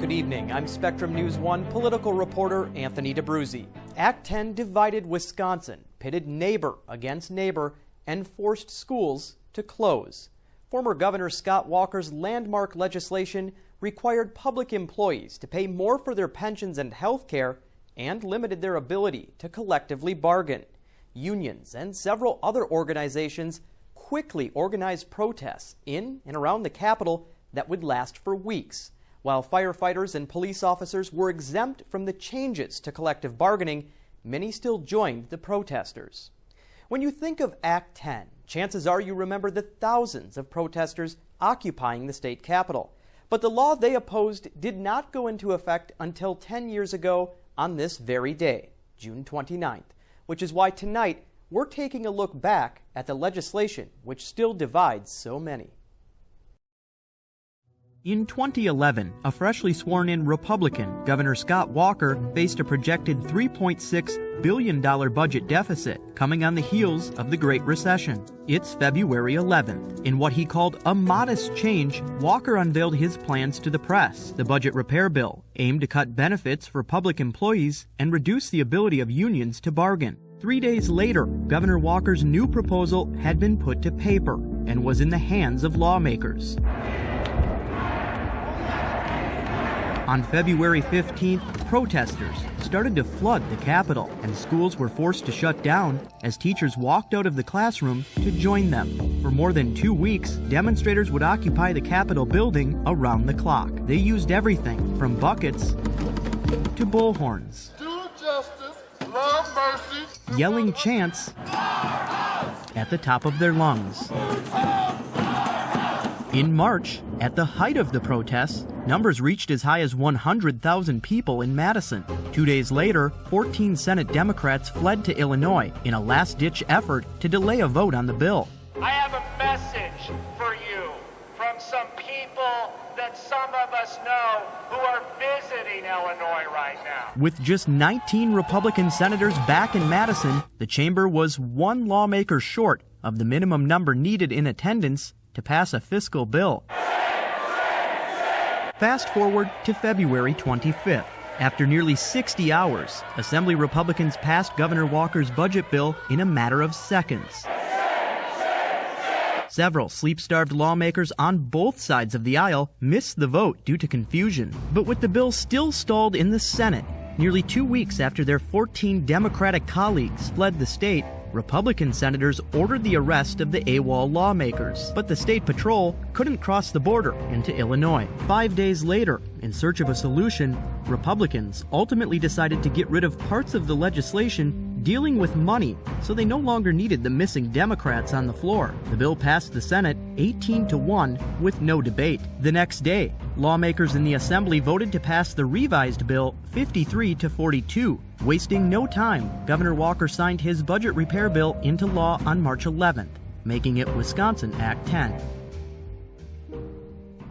Good evening. I'm Spectrum News 1 political reporter Anthony DaBruzzi. Act 10 divided Wisconsin, pitted neighbor against neighbor, and forced schools to close. Former Governor Scott Walker's landmark legislation required public employees to pay more for their pensions and health care and limited their ability to collectively bargain. Unions and several other organizations quickly organized protests in and around the Capitol that would last for weeks. While firefighters and police officers were exempt from the changes to collective bargaining, many still joined the protesters. When you think of Act 10, chances are you remember the thousands of protesters occupying the state capitol. But the law they opposed did not go into effect until 10 years ago on this very day, June 29th, which is why tonight we're taking a look back at the legislation which still divides so many. In 2011, a freshly sworn-in Republican, Governor Scott Walker, faced a projected $3.6 billion budget deficit coming on the heels of the Great Recession. It's February 11th. In what he called a modest change, Walker unveiled his plans to the press. The budget repair bill aimed to cut benefits for public employees and reduce the ability of unions to bargain. 3 days later, Governor Walker's new proposal had been put to paper and was in the hands of lawmakers. On February 15th, protesters started to flood the Capitol, and schools were forced to shut down as teachers walked out of the classroom to join them. For more than 2 weeks, demonstrators would occupy the Capitol building around the clock. They used everything from buckets to bullhorns, do justice, love mercy, yelling chants at the top of their lungs. In March, at the height of the protests, numbers reached as high as 100,000 people in Madison. 2 days later, 14 Senate Democrats fled to Illinois in a last-ditch effort to delay a vote on the bill. I have a message for you from some people that some of us know who are visiting Illinois right now. With just 19 Republican senators back in Madison, the chamber was one lawmaker short of the minimum number needed in attendance to pass a fiscal bill. Fast forward to February 25th. After nearly 60 hours, Assembly Republicans passed Governor Walker's budget bill in a matter of seconds. Several sleep-starved lawmakers on both sides of the aisle missed the vote due to confusion. But with the bill still stalled in the Senate, nearly 2 weeks after their 14 Democratic colleagues fled the state, Republican senators ordered the arrest of the AWOL lawmakers, but the state patrol couldn't cross the border into Illinois. 5 days later, in search of a solution, Republicans ultimately decided to get rid of parts of the legislation dealing with money, so they no longer needed the missing Democrats on the floor. The bill passed the Senate 18-1 with no debate. The next day, lawmakers in the Assembly voted to pass the revised bill 53-42. Wasting no time, Governor Walker signed his budget repair bill into law on March 11th, making it Wisconsin Act 10.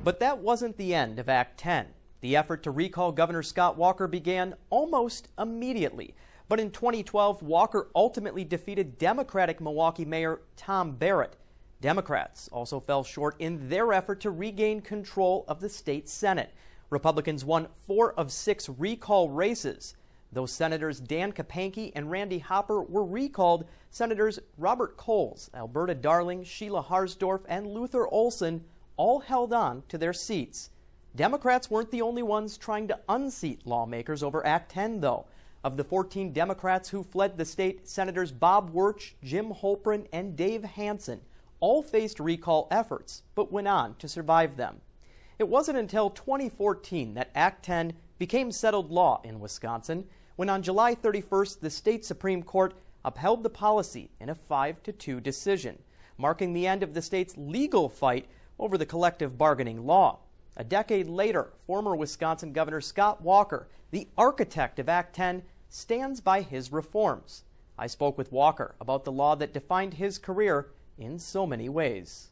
But that wasn't the end of Act 10. The effort to recall Governor Scott Walker began almost immediately. But in 2012, Walker ultimately defeated Democratic Milwaukee Mayor Tom Barrett. Democrats also fell short in their effort to regain control of the state Senate. Republicans won 4 of 6 recall races. Those Senators Dan Kapanke and Randy Hopper were recalled. Senators Robert Coles, Alberta Darling, Sheila Harsdorf, and Luther Olson all held on to their seats. Democrats weren't the only ones trying to unseat lawmakers over Act 10, though. Of the 14 Democrats who fled the state, Senators Bob Wirtsch, Jim Holprin, and Dave Hansen all faced recall efforts, but went on to survive them. It wasn't until 2014 that Act 10 became settled law in Wisconsin, when on July 31st, the state Supreme Court upheld the policy in a 5-2 decision, marking the end of the state's legal fight over the collective bargaining law. A decade later, former Wisconsin Governor Scott Walker, the architect of Act 10, stands by his reforms. I spoke with Walker about the law that defined his career in so many ways.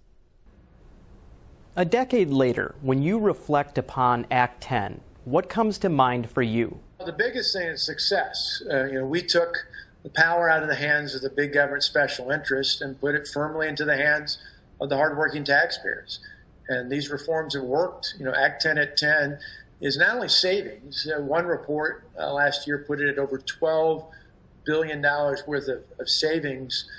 A decade later, when you reflect upon Act 10, what comes to mind for you? The biggest thing is success. We took the power out of the hands of the big government special interest and put it firmly into the hands of the hardworking taxpayers. And these reforms have worked. Act 10 at 10 is not only savings. One report last year put it at over $12 billion worth of savings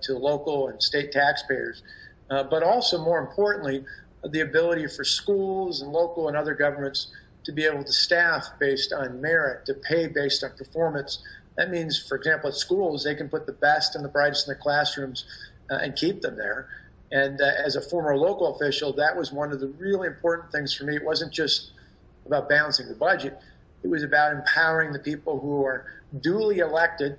to local and state taxpayers, but also, more importantly, the ability for schools and local and other governments to be able to staff based on merit, to pay based on performance. That means, for example, at schools, they can put the best and the brightest in the classrooms and keep them there. And as a former local official, that was one of the really important things for me. It wasn't just about balancing the budget. It was about empowering the people who are duly elected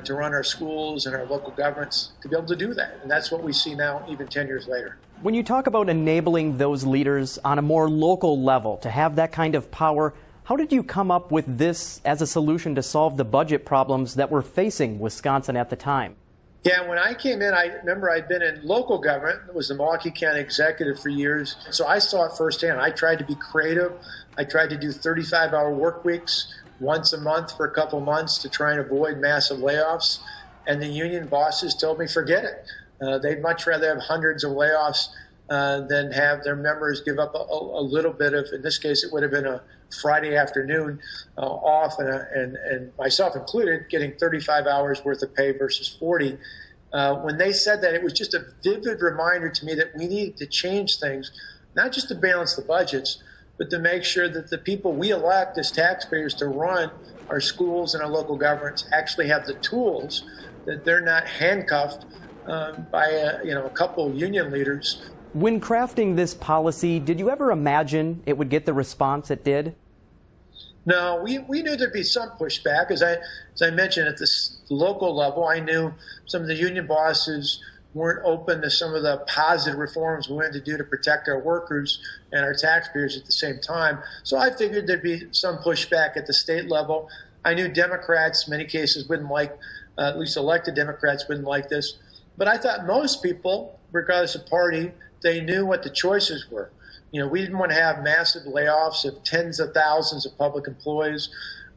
to run our schools and our local governments to be able to do that. And that's what we see now, even 10 years later. When you talk about enabling those leaders on a more local level to have that kind of power, how did you come up with this as a solution to solve the budget problems that were facing Wisconsin at the time? Yeah, when I came in, I remember I'd been in local government. I was the Milwaukee County executive for years. So I saw it firsthand. I tried to be creative. I tried to do 35-hour work weeks once a month for a couple months to try and avoid massive layoffs. And the union bosses told me, forget it. They'd much rather have hundreds of layoffs than have their members give up a little bit of, in this case, it would have been a Friday afternoon off, and myself included, getting 35 hours worth of pay versus 40. When they said that, it was just a vivid reminder to me that we needed to change things, not just to balance the budgets, but to make sure that the people we elect as taxpayers to run our schools and our local governments actually have the tools, that they're not handcuffed by a couple union leaders. When crafting this policy, did you ever imagine it would get the response it did? No, we knew there'd be some pushback. As I mentioned, at this local level, I knew some of the union bosses weren't open to some of the positive reforms we wanted to do to protect our workers and our taxpayers at the same time. So I figured there'd be some pushback at the state level. I knew Democrats, in many cases, wouldn't like, at least elected Democrats wouldn't like this. But I thought most people, regardless of party, they knew what the choices were. We didn't want to have massive layoffs of tens of thousands of public employees.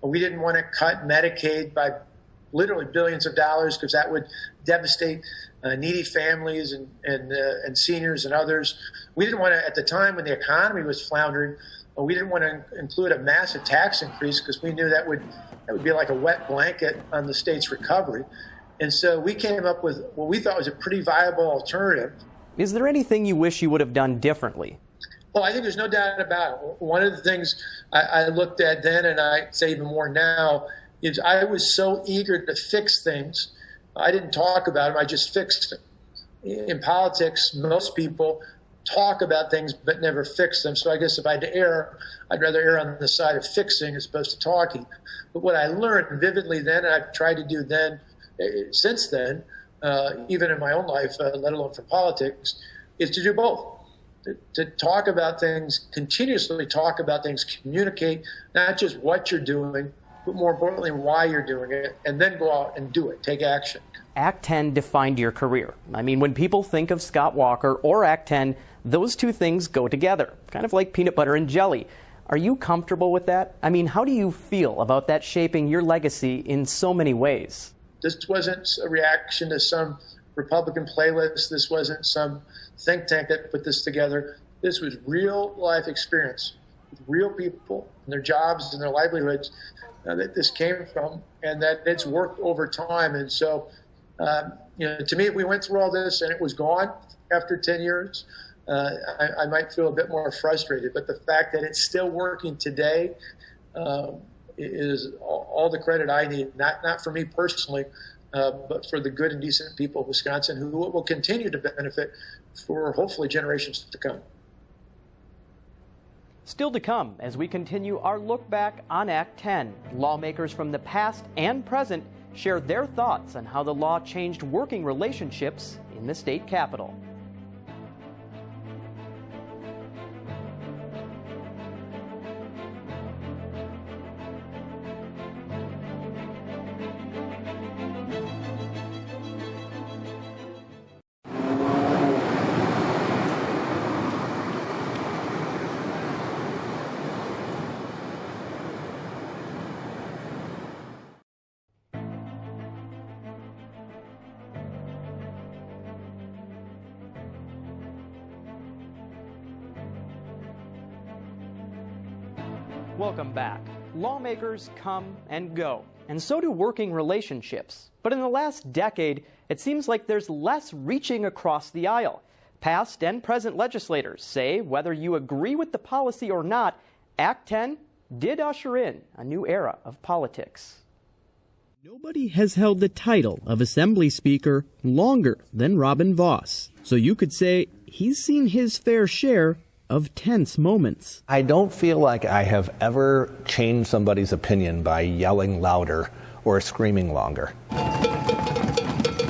We didn't want to cut Medicaid by literally billions of dollars, because that would devastate needy families and seniors and others. We didn't want to, at the time when the economy was floundering, we didn't want to include a massive tax increase, because we knew that would be like a wet blanket on the state's recovery. And so we came up with what we thought was a pretty viable alternative. Is there anything you wish you would have done differently? Well, I think there's no doubt about it. One of the things I looked at then, and I say even more now, is I was so eager to fix things. I didn't talk about them, I just fixed them. In politics, most people talk about things but never fix them. So I guess if I had to err, I'd rather err on the side of fixing as opposed to talking. But what I learned vividly then, and I've tried to do then, since then, even in my own life, let alone for politics, is to do both. To talk about things, continuously talk about things, communicate not just what you're doing, but more importantly, why you're doing it, and then go out and do it, take action. Act 10 defined your career. I mean, when people think of Scott Walker or Act 10, those two things go together, kind of like peanut butter and jelly. Are you comfortable with that? I mean, how do you feel about that shaping your legacy in so many ways? This wasn't a reaction to some Republican playlist. This wasn't some think tank that put this together. This was real life experience with real people and their jobs and their livelihoods that this came from, and that it's worked over time. And so, to me, if we went through all this and it was gone after 10 years, I might feel a bit more frustrated. But the fact that it's still working today is all the credit I need, not for me personally, but for the good and decent people of Wisconsin, who will continue to benefit for hopefully generations to come. Still to come as we continue our look back on Act 10. Lawmakers from the past and present share their thoughts on how the law changed working relationships in the state capitol. Welcome back. Lawmakers come and go, and so do working relationships. But in the last decade, it seems like there's less reaching across the aisle. Past and present legislators say whether you agree with the policy or not, Act 10 did usher in a new era of politics. Nobody has held the title of Assembly Speaker longer than Robin Vos, so you could say he's seen his fair share of tense moments. I don't feel like I have ever changed somebody's opinion by yelling louder or screaming longer.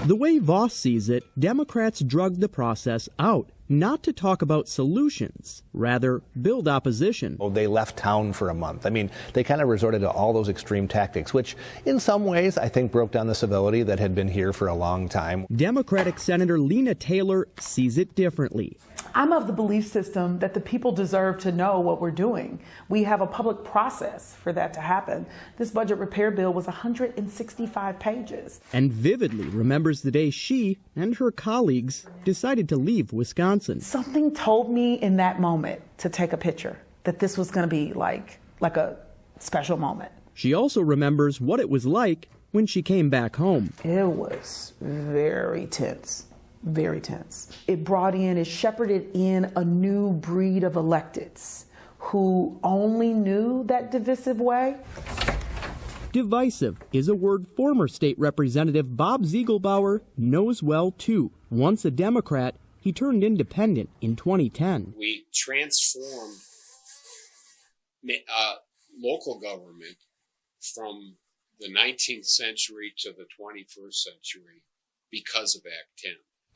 The way Vos sees it, Democrats drug the process out, not to talk about solutions, rather build opposition. Oh, they left town for a month. I mean, they kind of resorted to all those extreme tactics, which in some ways I think broke down the civility that had been here for a long time. Democratic Senator Lena Taylor sees it differently. I'm of the belief system that the people deserve to know what we're doing. We have a public process for that to happen. This budget repair bill was 165 pages. And vividly remembers the day she and her colleagues decided to leave Wisconsin. Something told me in that moment to take a picture, that this was going to be like a special moment. She also remembers what it was like when she came back home. It was very tense. Very tense. It shepherded in a new breed of electeds who only knew that divisive way. Divisive is a word former state representative Bob Ziegelbauer knows well too. Once a Democrat, he turned independent in 2010. We transformed local government from the 19th century to the 21st century because of Act 10.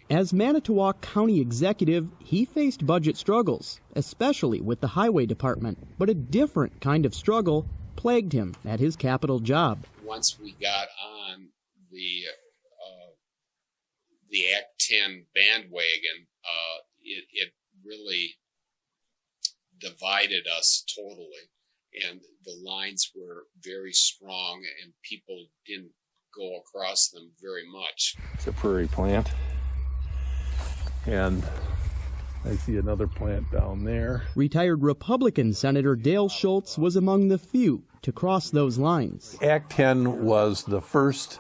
As Manitowoc County executive, he faced budget struggles, especially with the highway department. But a different kind of struggle plagued him at his capital job. Once we got on the Act 10 bandwagon, it really divided us totally. And the lines were very strong, and people didn't go across them very much. It's a prairie plant. And I see another plant down there. Retired Republican Senator Dale Schultz was among the few to cross those lines. Act 10 was the first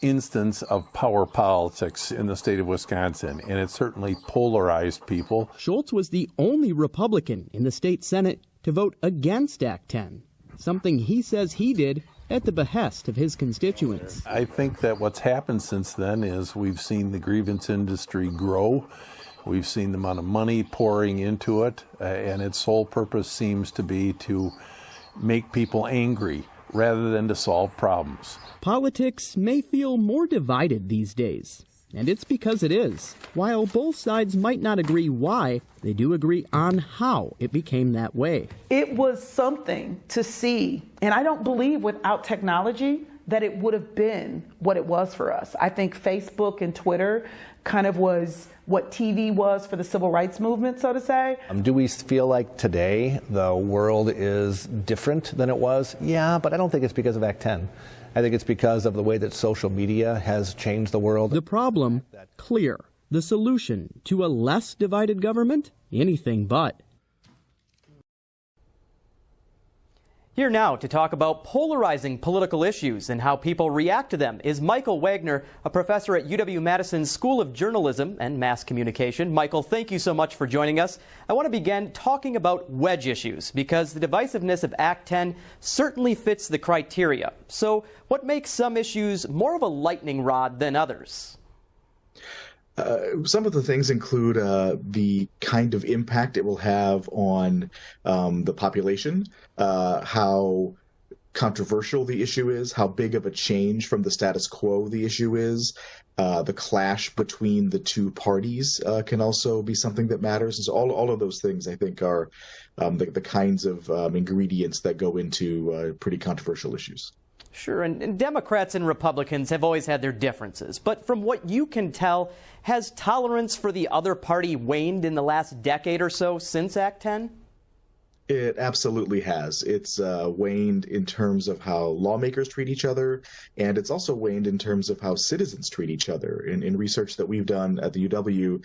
instance of power politics in the state of Wisconsin, and it certainly polarized people. Schultz was the only Republican in the state Senate to vote against Act 10, something he says he did at the behest of his constituents. I think that what's happened since then is we've seen the grievance industry grow. We've seen the amount of money pouring into it, and its sole purpose seems to be to make people angry rather than to solve problems. Politics may feel more divided these days, and it's because it is. While both sides might not agree why, they do agree on how it became that way. It was something to see, and I don't believe without technology that it would have been what it was for us. I think Facebook and Twitter kind of was what TV was for the civil rights movement, so to say. Do we feel like today the world is different than it was? Yeah, but I don't think it's because of Act 10. I think it's because of the way that social media has changed the world. The problem, clear. The solution to a less divided government? Anything but. Here now to talk about polarizing political issues and how people react to them is Michael Wagner, a professor at UW-Madison's School of Journalism and Mass Communication. Michael, thank you so much for joining us. I want to begin talking about wedge issues because the divisiveness of Act 10 certainly fits the criteria. So what makes some issues more of a lightning rod than others? Some of the things include the kind of impact it will have on the population, how controversial the issue is, how big of a change from the status quo the issue is. The clash between the two parties can also be something that matters. And so all of those things, I think, are the kinds of ingredients that go into pretty controversial issues. Sure, and Democrats and Republicans have always had their differences. But from what you can tell, has tolerance for the other party waned in the last decade or so since Act 10? It absolutely has. It's waned in terms of how lawmakers treat each other, and it's also waned in terms of how citizens treat each other. In research that we've done at the UW,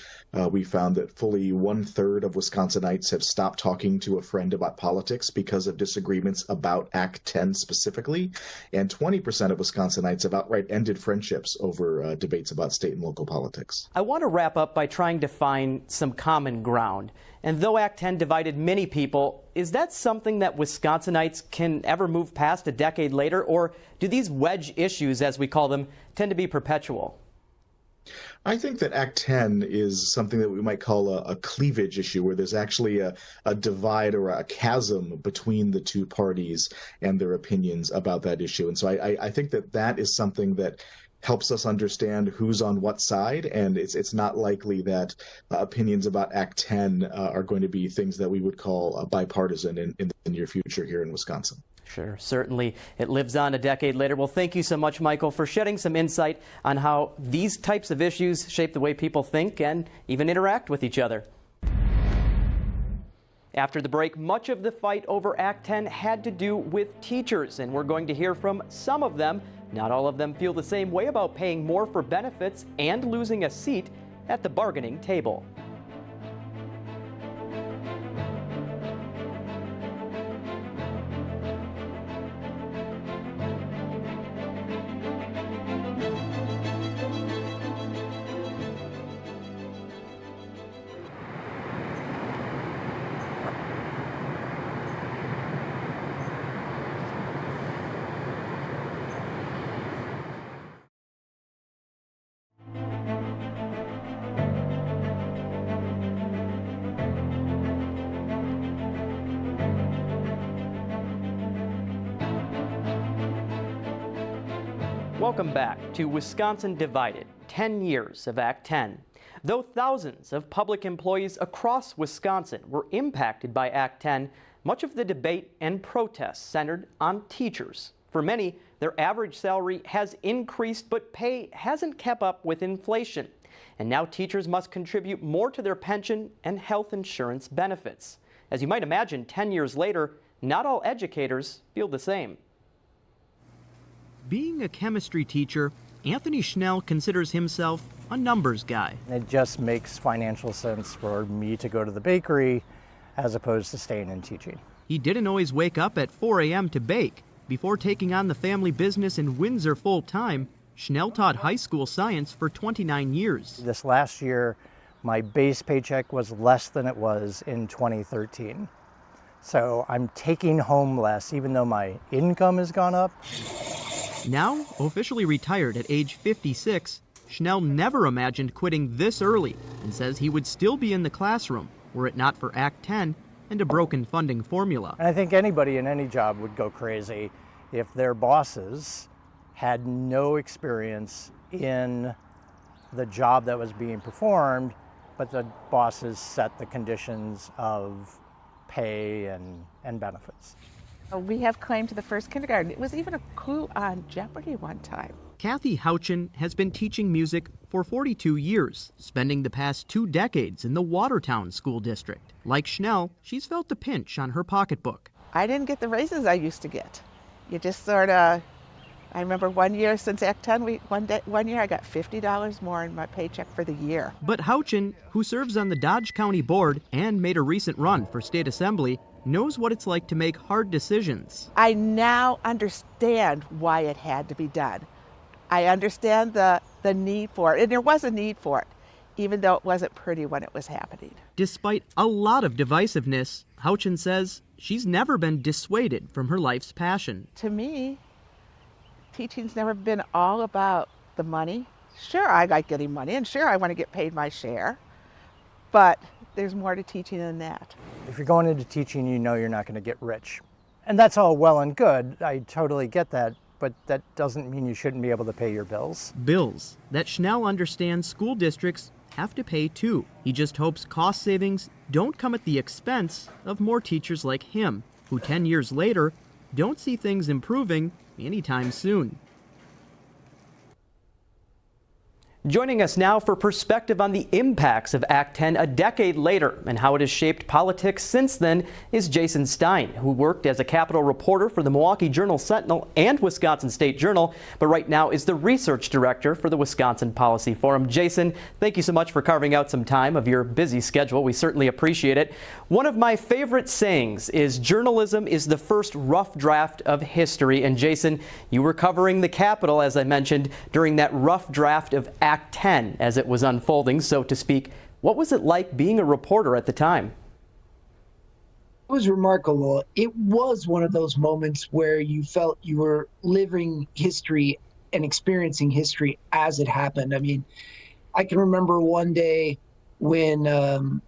we found that fully 1/3 of Wisconsinites have stopped talking to a friend about politics because of disagreements about Act 10 specifically, and 20% of Wisconsinites have outright ended friendships over debates about state and local politics. I want to wrap up by trying to find some common ground. And though Act 10 divided many people, is that something that Wisconsinites can ever move past a decade later? Or do these wedge issues, as we call them, tend to be perpetual? I think that Act 10 is something that we might call a cleavage issue, where there's actually a divide or a chasm between the two parties and their opinions about that issue. And so I think that is something that helps us understand who's on what side, and it's not likely that opinions about Act 10 are going to be things that we would call bipartisan in the near future here in Wisconsin. Sure, certainly it lives on a decade later. Well, thank you so much, Michael, for shedding some insight on how these types of issues shape the way people think and even interact with each other. After the break, much of the fight over Act 10 had to do with teachers, and we're going to hear from some of them. Not all of them feel the same way about paying more for benefits and losing a seat at the bargaining table. Welcome back to Wisconsin Divided, 10 years of Act 10. Though thousands of public employees across Wisconsin were impacted by Act 10, much of the debate and protests centered on teachers. For many, their average salary has increased, but pay hasn't kept up with inflation. And now teachers must contribute more to their pension and health insurance benefits. As you might imagine, 10 years later, not all educators feel the same. Being a chemistry teacher, Anthony Schnell considers himself a numbers guy. It just makes financial sense for me to go to the bakery as opposed to staying in teaching. He didn't always wake up at 4 a.m. to bake. Before taking on the family business in Windsor full-time, Schnell taught high school science for 29 years. This last year, my base paycheck was less than it was in 2013. So I'm taking home less, even though my income has gone up. Now, officially retired at age 56, Schnell never imagined quitting this early and says he would still be in the classroom were it not for Act 10 and a broken funding formula. And I think anybody in any job would go crazy if their bosses had no experience in the job that was being performed, but the bosses set the conditions of pay and benefits. We have claim to the first kindergarten. It was even a coup on Jeopardy one time. Kathy Houchin has been teaching music for 42 years, spending the past 2 decades in the Watertown School District. Like Schnell, she's felt the pinch on her pocketbook. I didn't get the raises I used to get. You just sort of, I remember one year since Act 10, one year I got $50 more in my paycheck for the year. But Houchin, who serves on the Dodge County Board and made a recent run for state assembly, knows what it's like to make hard decisions. I now understand why it had to be done. I understand the need for it, and there was a need for it, even though it wasn't pretty when it was happening. Despite a lot of divisiveness, Houchin says she's never been dissuaded from her life's passion. To me, teaching's never been all about the money. Sure, I like getting money, and sure, I want to get paid my share, but there's more to teaching than that. If you're going into teaching, you know you're not going to get rich. And that's all well and good. I totally get that, but that doesn't mean you shouldn't be able to pay your bills. Bills that Schnell understands school districts have to pay too. He just hopes cost savings don't come at the expense of more teachers like him, who 10 years later don't see things improving anytime soon. Joining us now for perspective on the impacts of Act 10 a decade later and how it has shaped politics since then is Jason Stein, who worked as a Capitol reporter for the Milwaukee Journal-Sentinel and Wisconsin State Journal, but right now is the research director for the Wisconsin Policy Forum. Jason, thank you so much for carving out some time of your busy schedule. We certainly appreciate it. One of my favorite sayings is journalism is the first rough draft of history. And Jason, you were covering the Capitol, as I mentioned, during that rough draft of Act 10 as it was unfolding, so to speak. What was it like being a reporter at the time? It was remarkable. It was one of those moments where you felt you were living history and experiencing history as it happened. I mean, I can remember one day when the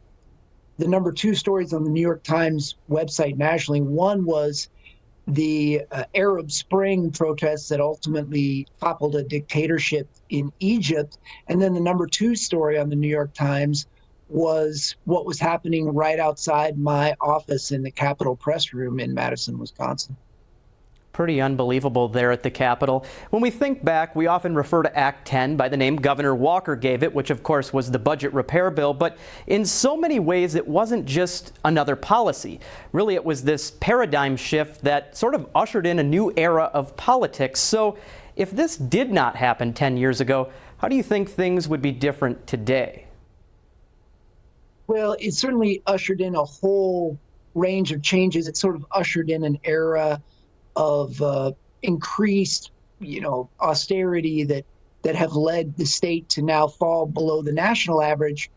number 2 stories on the New York Times website nationally, one was the Arab Spring protests that ultimately toppled a dictatorship in Egypt. And then the number 2 story on the New York Times was what was happening right outside my office in the Capitol press room in Madison, Wisconsin. Pretty unbelievable there at the Capitol. When we think back, we often refer to Act 10 by the name Governor Walker gave it, which of course was the budget repair bill. But in so many ways, it wasn't just another policy. Really, it was this paradigm shift that sort of ushered in a new era of politics. So if this did not happen 10 years ago, how do you think things would be different today? Well, it certainly ushered in a whole range of changes. It sort of ushered in an era of increased, austerity that have led the state to now fall below the national average,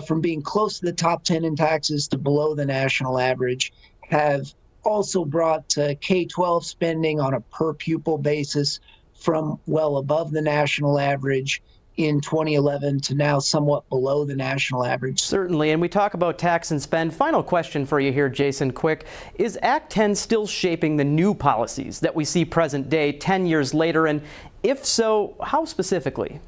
from being close to the top 10 in taxes to below the national average, have also brought K-12 spending on a per pupil basis from well above the national average in 2011 to now somewhat below the national average. Certainly, and we talk about tax and spend. Final question for you here, Jason, quick. Is Act 10 still shaping the new policies that we see present day 10 years later? And if so, how specifically?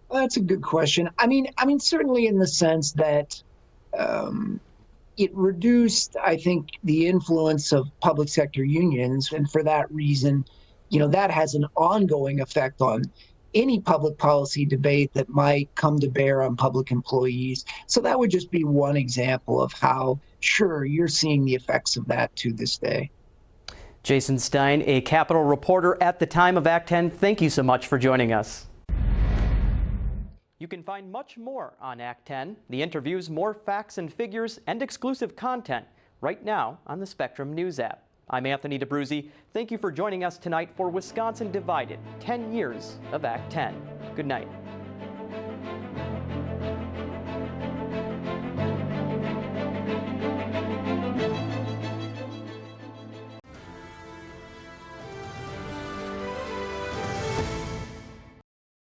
Well, that's a good question. I mean, certainly in the sense that it reduced, I think, the influence of public sector unions. And for that reason, that has an ongoing effect on any public policy debate that might come to bear on public employees. So that would just be one example of how, sure, you're seeing the effects of that to this day. Jason Stein, a Capitol reporter at the time of Act 10, thank you so much for joining us. You can find much more on Act 10, the interviews, more facts and figures, and exclusive content right now on the Spectrum News app. I'm Anthony DaBruzzi. Thank you for joining us tonight for Wisconsin Divided, 10 years of Act 10. Good night.